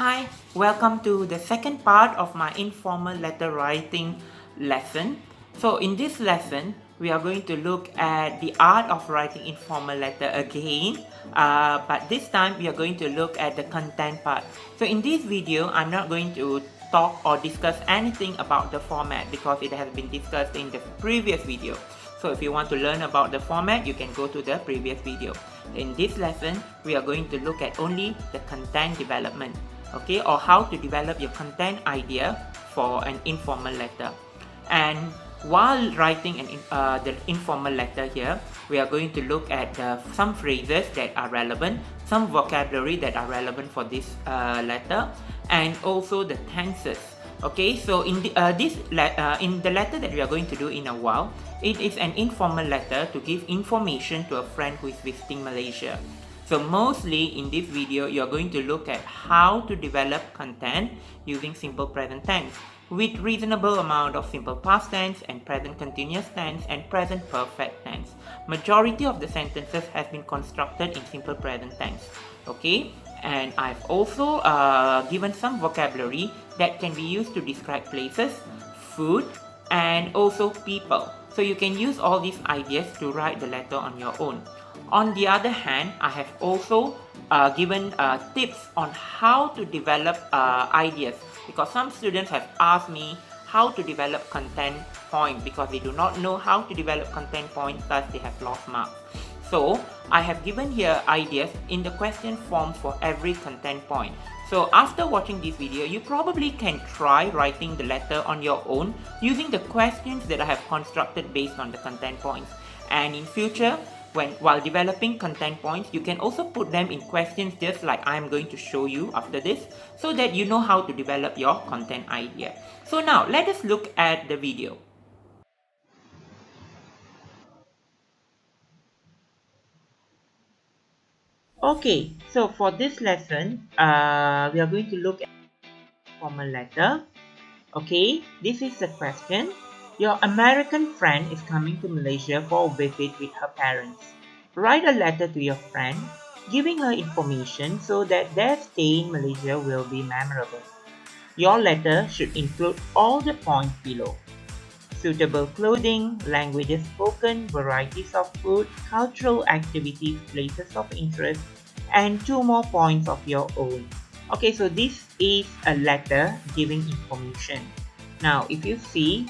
Hi, welcome to the second part of my informal letter writing lesson. So in this lesson, we are going to look at the art of writing informal letter again, but this time we are going to look at the content part. So in this video, I'm not going to talk or discuss anything about the format because it has been discussed in the previous video. So if you want to learn about the format, you can go to the previous video. In this lesson, we are going to look at only the content development, okay, or how to develop your content idea for an informal letter. And while writing the informal letter here, we are going to look at some phrases that are relevant, some vocabulary that are relevant for this letter, and also the tenses. Okay, so in in the letter that we are going to do in a while, it is an informal letter to give information to a friend who is visiting Malaysia. So mostly in this video, you're going to look at how to develop content using simple present tense with reasonable amount of simple past tense and present continuous tense and present perfect tense. Majority of the sentences has been constructed in simple present tense. Okay, and I've also given some vocabulary that can be used to describe places, food, and also people. So you can use all these ideas to write the letter on your own. On the other hand, I have also given tips on how to develop ideas, because some students have asked me how to develop content points because they do not know how to develop content points, thus they have lost marks. So I have given here ideas in the question form for every content point. So after watching this video, you probably can try writing the letter on your own using the questions that I have constructed based on the content points. And in future, while developing content points, you can also put them in questions just like I'm going to show you after this, so that you know how to develop your content idea. So now let us look at the video. Okay, so for this lesson, we are going to look at formal letter. Okay, this is the question. Your American friend is coming to Malaysia for a visit with her parents. Write a letter to your friend, giving her information so that their stay in Malaysia will be memorable. Your letter should include all the points below: suitable clothing, languages spoken, varieties of food, cultural activities, places of interest, and two more points of your own. Okay, so this is a letter giving information. Now, if you see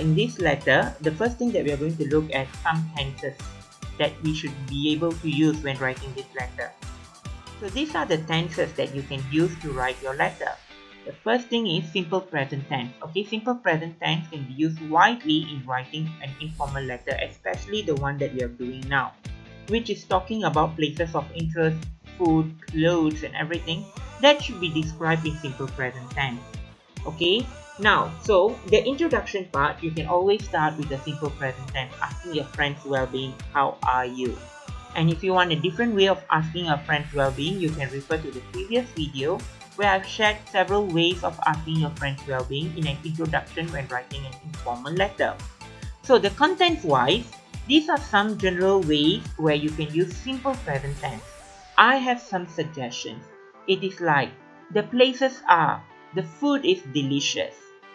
in this letter, the first thing that we are going to look at some tenses that we should be able to use when writing this letter. So these are the tenses that you can use to write your letter. The first thing is simple present tense. Okay, simple present tense can be used widely in writing an informal letter, especially the one that we are doing now, which is talking about places of interest, food, clothes, and everything that should be described in simple present tense. Okay, now, so the introduction part, you can always start with the simple present tense, asking your friend's well-being, how are you? And if you want a different way of asking a friend's well-being, you can refer to the previous video where I've shared several ways of asking your friend's well-being in an introduction when writing an informal letter. So the contents-wise, these are some general ways where you can use simple present tense. I have some suggestions. It is like, the places are, the food is delicious.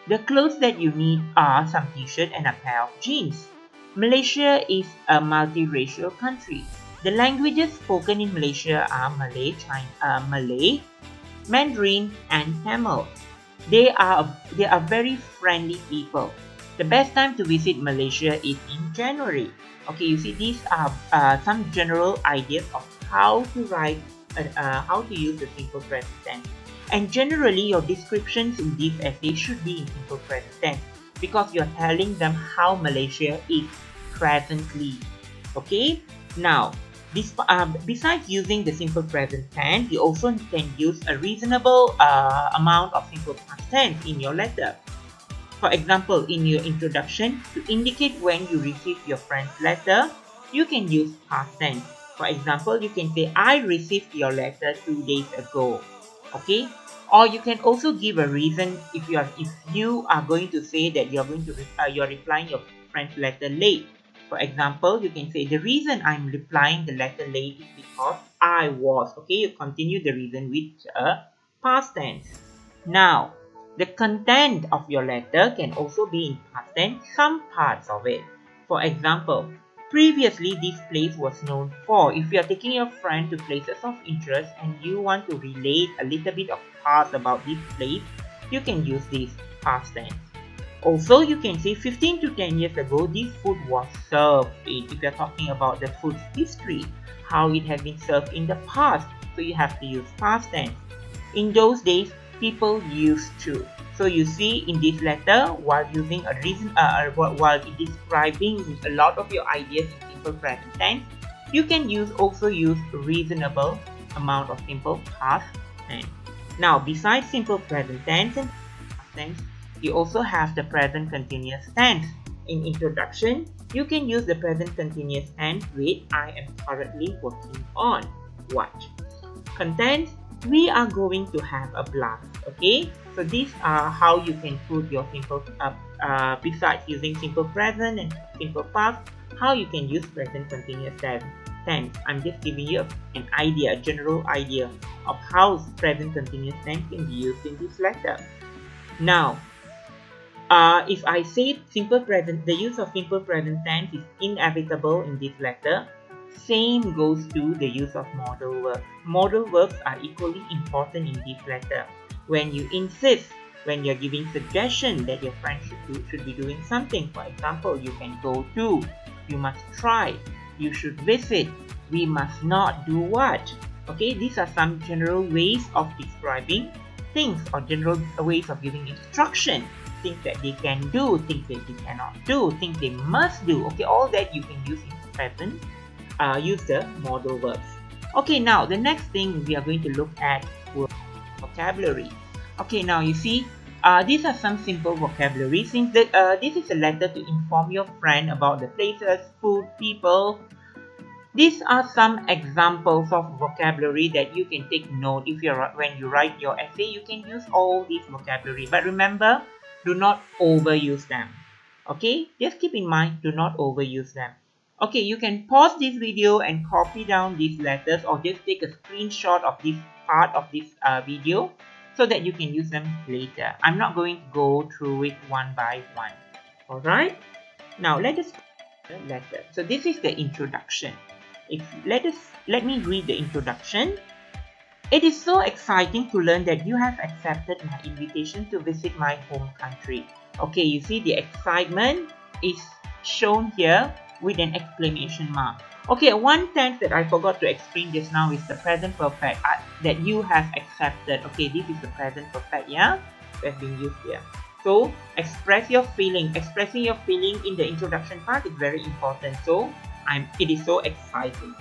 The clothes that you need are some t-shirt and a pair of jeans. Malaysia is a multiracial country. The languages spoken in Malaysia are Malay, Mandarin, and Tamil. They are very friendly people. The best time to visit Malaysia is in January. Okay, you see, these are some general ideas of how to write, how to use the simple present tense. And generally, your descriptions in these essays should be in simple present tense because you're telling them how Malaysia is presently. Okay, now besides using the simple present tense, you also can use a reasonable amount of simple past tense in your letter. For example, in your introduction, to indicate when you received your friend's letter, you can use past tense. For example, you can say, I received your letter 2 days ago. Okay? Or you can also give a reason if you are going to say that you're replying your friend's letter late. For example, you can say, the reason I'm replying the letter late is because I was. Okay, you continue the reason with a past tense. Now, the content of your letter can also be in past tense, some parts of it. For example, previously this place was known for. If you are taking your friend to places of interest and you want to relate a little bit of past about this place, you can use this past tense. Also, you can say 15 to 10 years ago, this food was served. If you're talking about the food's history, how it has been served in the past, so you have to use past tense. In those days, people used to. So you see in this letter, while using a reason, while describing a lot of your ideas in simple present tense, you can also use reasonable amount of simple past tense. Now, besides simple present tense and past tense, you also have the present continuous tense. In introduction, you can use the present continuous tense with I am currently working on. Watch. Content, we are going to have a blast. Okay, so these are how you can put your simple besides using simple present and simple past, how you can use present continuous tense. I'm just giving you an idea, a general idea of how present continuous tense can be used in this letter. Now, if I say simple present, the use of simple present tense is inevitable in this letter. Same goes to the use of modal verbs. Modal verbs are equally important in this letter. When you insist, when you're giving suggestion that your friend should be doing something, for example, you can go to, you must try, you should visit, we must not do what. Okay, these are some general ways of describing things or general ways of giving instruction. Things that they can do, things that they cannot do, things they must do. Okay, all that you can use in present. Use the modal verbs. Okay, now the next thing we are going to look at vocabulary. Okay, now you see, these are some simple vocabulary. Since this is a letter to inform your friend about the places, food, people. These are some examples of vocabulary that you can take note. When you write your essay, you can use all these vocabulary. But remember, do not overuse them. Okay, just keep in mind, do not overuse them. Okay, you can pause this video and copy down these letters or just take a screenshot of this part of this video so that you can use them later. I'm not going to go through it one by one. Alright, now let us the letter. So this is the introduction. Let me read the introduction. It is so exciting to learn that you have accepted my invitation to visit my home country. Okay, you see the excitement is shown here with an exclamation mark. Okay, one tense that I forgot to explain just now is the present perfect that you have accepted. Okay, this is the present perfect, yeah, that's being used here. So express your feeling. Expressing your feeling in the introduction part is very important. So it is so exciting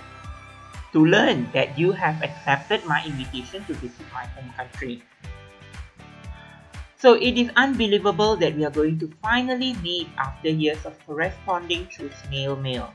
to learn that you have accepted my invitation to visit my home country. So it is unbelievable that we are going to finally meet after years of corresponding through snail mail.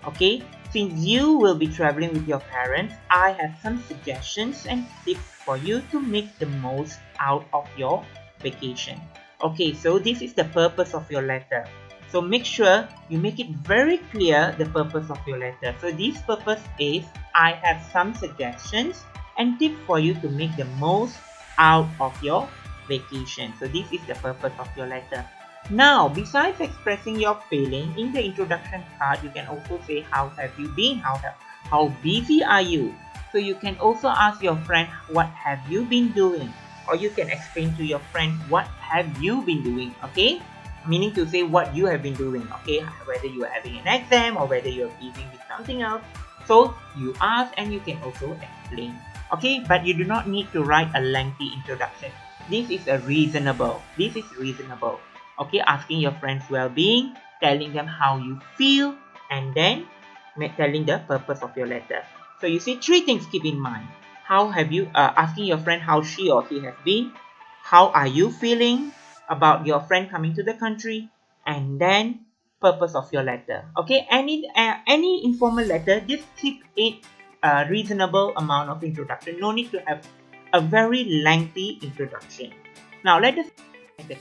Okay, since you will be traveling with your parents, I have some suggestions and tips for you to make the most out of your vacation. Okay, so this is the purpose of your letter. So make sure you make it very clear the purpose of your letter. So this purpose is, I have some suggestions and tips for you to make the most out of your vacation. So this is the purpose of your letter. Now, besides expressing your feeling, in the introduction part, you can also say, how have you been? How busy are you? So you can also ask your friend, what have you been doing? Or you can explain to your friend, what have you been doing? Okay? Meaning to say what you have been doing. Okay? Whether you are having an exam or whether you are busy with something else. So you ask and you can also explain. Okay? But you do not need to write a lengthy introduction. This is reasonable. This is reasonable. Okay, asking your friends' well-being, telling them how you feel, and then telling the purpose of your letter. So you see, 3 things keep in mind. How have you asking your friend how she or he has been? How are you feeling about your friend coming to the country? And then purpose of your letter. Okay, any informal letter, just keep it a reasonable amount of introduction. No need to have a very lengthy introduction. Now let us the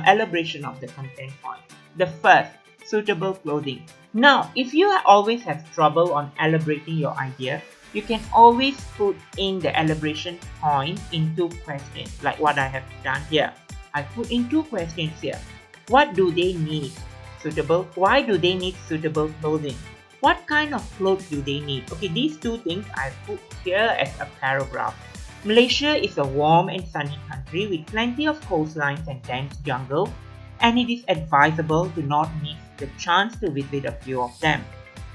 elaboration of the content point. The first, suitable clothing. Now, if you always have trouble on elaborating your idea, you can always put in the elaboration point in 2 questions, like what I have done here. I put in 2 questions here. What do they need? Suitable. Why do they need suitable clothing? What kind of clothes do they need? Okay, these 2 things I put here as a paragraph. Malaysia is a warm and sunny country with plenty of coastlines and dense jungle, and it is advisable to not miss the chance to visit a few of them.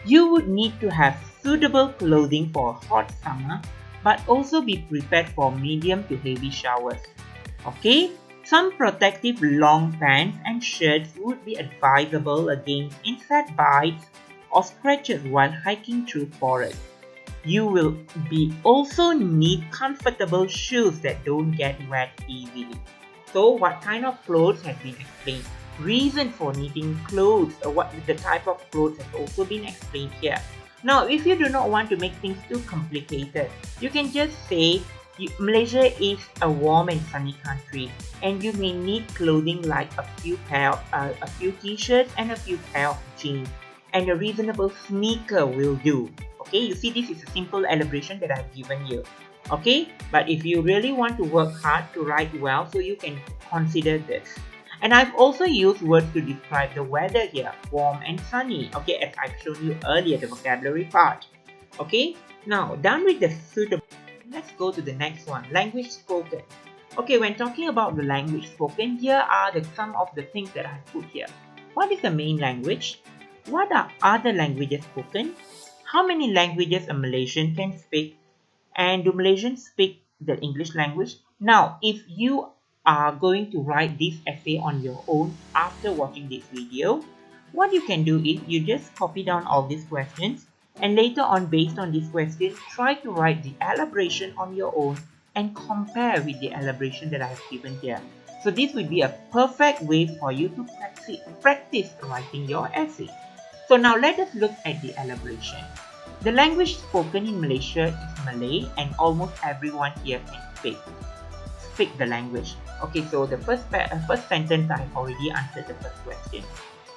You would need to have suitable clothing for a hot summer, but also be prepared for medium to heavy showers. Okay? Some protective long pants and shirts would be advisable against insect bites or scratches while hiking through forests. You will be also need comfortable shoes that don't get wet easily. So what kind of clothes has been explained? Reason for needing clothes, or what the type of clothes has also been explained here. Now, if you do not want to make things too complicated, you can just say Malaysia is a warm and sunny country, and you may need clothing like a few t-shirts and a few pair of jeans, and a reasonable sneaker will do. Okay, you see, this is a simple elaboration that I've given you. Okay, but if you really want to work hard to write well, so you can consider this. And I've also used words to describe the weather here, warm and sunny, okay, as I've shown you earlier, the vocabulary part. Okay, now done with the suitable, let's go to the next one, language spoken. Okay, when talking about the language spoken, here are some of the things that I've put here. What is the main language? What are other languages spoken? How many languages a Malaysian can speak? And do Malaysians speak the English language? Now, if you are going to write this essay on your own after watching this video, what you can do is you just copy down all these questions, and later on, based on these questions, try to write the elaboration on your own and compare with the elaboration that I have given here. So this would be a perfect way for you to practice writing your essay. So now let us look at the elaboration. The language spoken in Malaysia is Malay, and almost everyone here can speak the language. Okay, so the first sentence I have already answered the first question.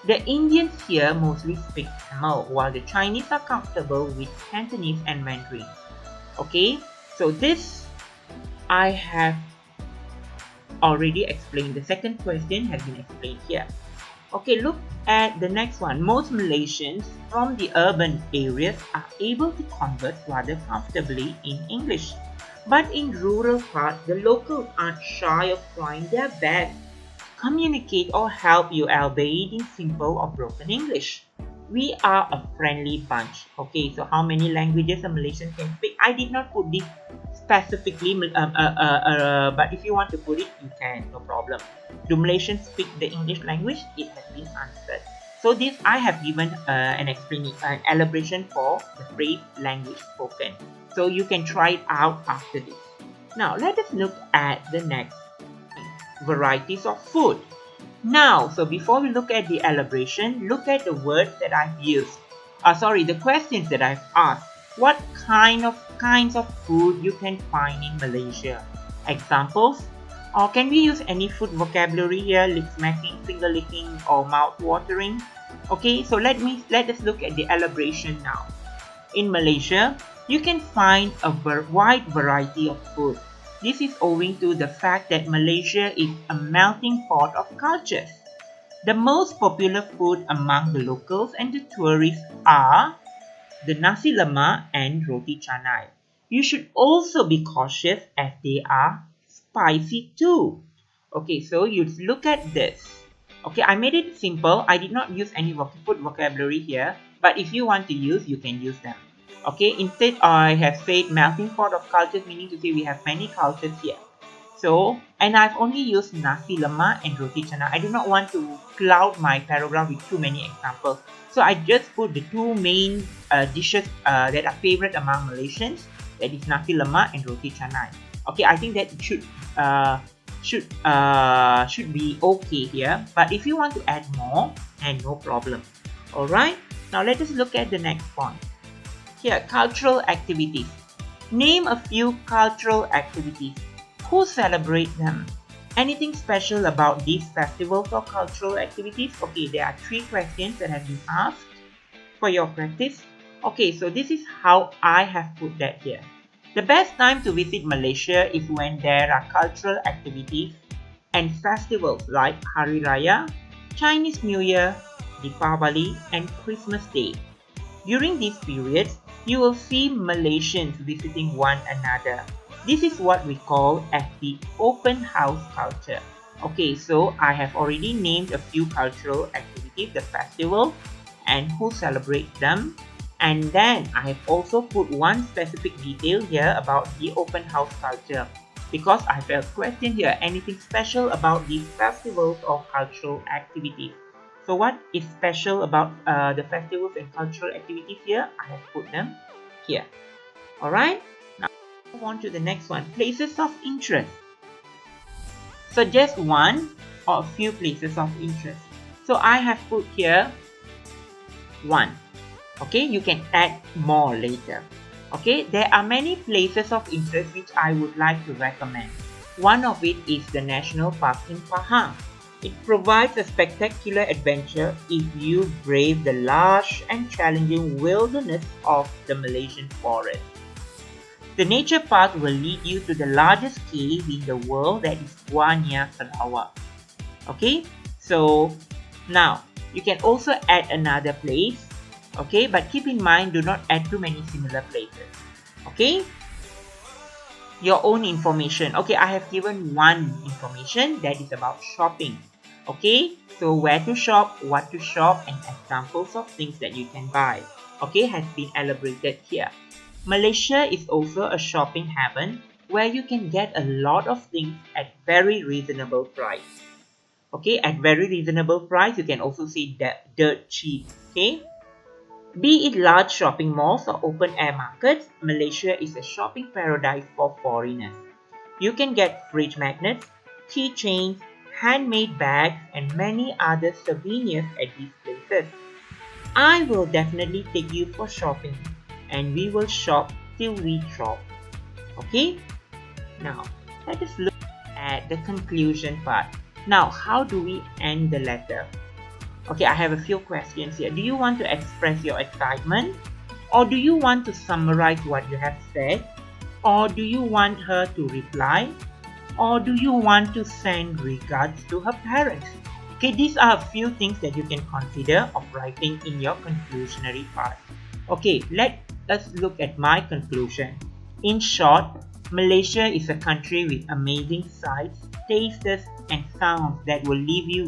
The Indians here mostly speak Tamil, while the Chinese are comfortable with Cantonese and Mandarin. Okay, so this I have already explained. The second question has been explained here. Okay, look at the next one. Most Malaysians from the urban areas are able to converse rather comfortably in English. But in rural parts, the locals aren't shy of trying their best to communicate or help you, albeit in simple or broken English. We are a friendly bunch. Okay, so how many languages a Malaysian can speak? I did not put this specifically, but if you want to put it, you can, no problem. Do Malaysians speak the English language? It has been answered. So this I have given an elaboration for the phrase language spoken. So you can try it out after this. Now let us look at the next varieties of food. Now, so before we look at the elaboration, look at the words that I've used. The questions that I've asked. What kinds of food you can find in Malaysia? Examples? Or can we use any food vocabulary here? Lip smacking, finger licking, or mouth watering? Okay, so let us look at the elaboration now. In Malaysia, you can find a wide variety of food. This is owing to the fact that Malaysia is a melting pot of cultures. The most popular food among the locals and the tourists are the nasi lemak and roti canai. You should also be cautious as they are spicy too. Okay, so you look at this. Okay, I made it simple. I did not use any food vocabulary here, but if you want to use, you can use them. Okay, instead I have said melting pot of cultures, meaning to say we have many cultures here. So, and I've only used nasi lemak and roti canai. I do not want to cloud my paragraph with too many examples. So I just put the two main dishes that are favorite among Malaysians. That is nasi lemak and roti canai. Okay, I think that should be okay here. But if you want to add more, then no problem. Alright, now let us look at the next point. Here, cultural activities. Name a few cultural activities. Who celebrate them? Anything special about these festivals or cultural activities? Okay, there are 3 questions that have been asked for your practice. Okay, so this is how I have put that here. The best time to visit Malaysia is when there are cultural activities and festivals like Hari Raya, Chinese New Year, Deepavali, and Christmas Day. During these periods, you will see Malaysians visiting one another. This is what we call as the open house culture. Okay, so I have already named a few cultural activities, the festivals, and who celebrates them. And then I have also put one specific detail here about the open house culture. Because I have a question here, anything special about these festivals or cultural activities? So what is special about the festivals and cultural activities here? I have put them here. Alright, now move on to the next one, places of interest. Suggest one or a few places of interest. So I have put here one. Okay, you can add more later. Okay, there are many places of interest which I would like to recommend. One of it is the National Park in Pahang. It provides a spectacular adventure if you brave the large and challenging wilderness of the Malaysian forest. The nature park will lead you to the largest cave in the world, that is Gua Nia Sarawak. Okay, so now you can also add another place. Okay, but keep in mind, do not add too many similar places. Okay, your own information. Okay, I have given one information that is about shopping. Okay, so where to shop, what to shop, and examples of things that you can buy. Okay, has been elaborated here. Malaysia is also a shopping haven where you can get a lot of things at very reasonable price. Okay, at very reasonable price, you can also see that dirt cheap. Okay, be it large shopping malls or open air markets, Malaysia is a shopping paradise for foreigners. You can get fridge magnets, keychains, handmade bags, and many other souvenirs at these places. I will definitely take you for shopping, and we will shop till we drop. Okay? Now, let us look at the conclusion part. Now, how do we end the letter? Okay, I have a few questions here. Do you want to express your excitement? Or do you want to summarize what you have said? Or do you want her to reply? Or do you want to send regards to her parents? Okay, these are a few things that you can consider of writing in your conclusionary part. Okay, let us look at my conclusion. In short, Malaysia is a country with amazing sights, tastes, and sounds that will leave you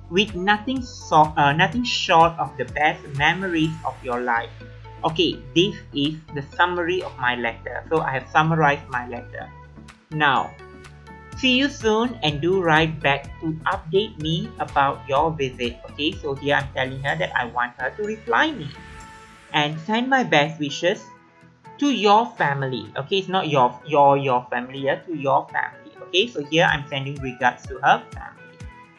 with nothing short of the best memories of your life. Okay, this is the summary of my letter. So I have summarized my letter. Now, see you soon and do write back to update me about your visit. Okay, so here I'm telling her that I want her to reply me and send my best wishes to your family. Okay, it's not your family, yeah, to your family. Okay, so here I'm sending regards to her family.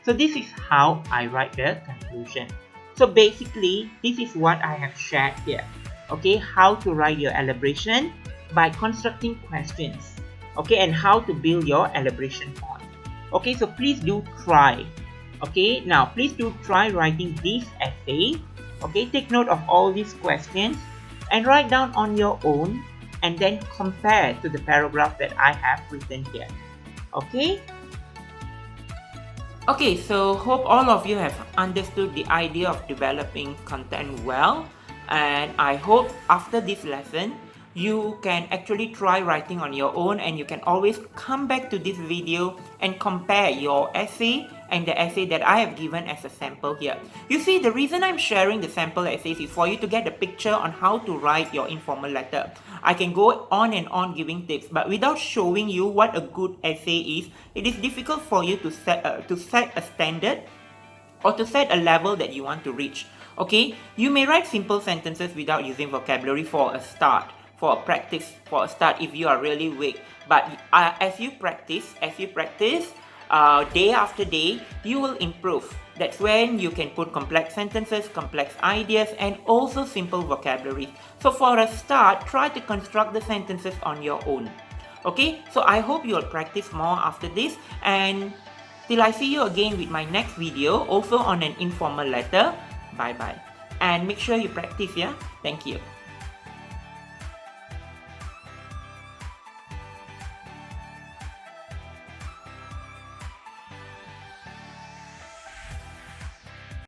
So this is how I write the conclusion. So basically, this is what I have shared here. Okay, how to write your elaboration by constructing questions. Okay, and how to build your elaboration point. Okay, so please do try. Okay, now please do try writing this essay. Okay, take note of all these questions and write down on your own and then compare to the paragraph that I have written here. Okay? Okay, so hope all of you have understood the idea of developing content well, and I hope after this lesson you can actually try writing on your own, and you can always come back to this video and compare your essay and the essay that I have given as a sample here. You see, the reason I'm sharing the sample essays is for you to get a picture on how to write your informal letter. I can go on and on giving tips, but without showing you what a good essay is, it is difficult for you to set a standard or to set a level that you want to reach. Okay, you may write simple sentences without using vocabulary for a start, for a start if you are really weak. But as you practice, day after day, you will improve. That's when you can put complex sentences, complex ideas, and also simple vocabulary. So for a start, try to construct the sentences on your own. Okay, so I hope you'll practice more after this, and till I see you again with my next video, also on an informal letter. Bye bye. and make sure you practice, yeah? Thank you.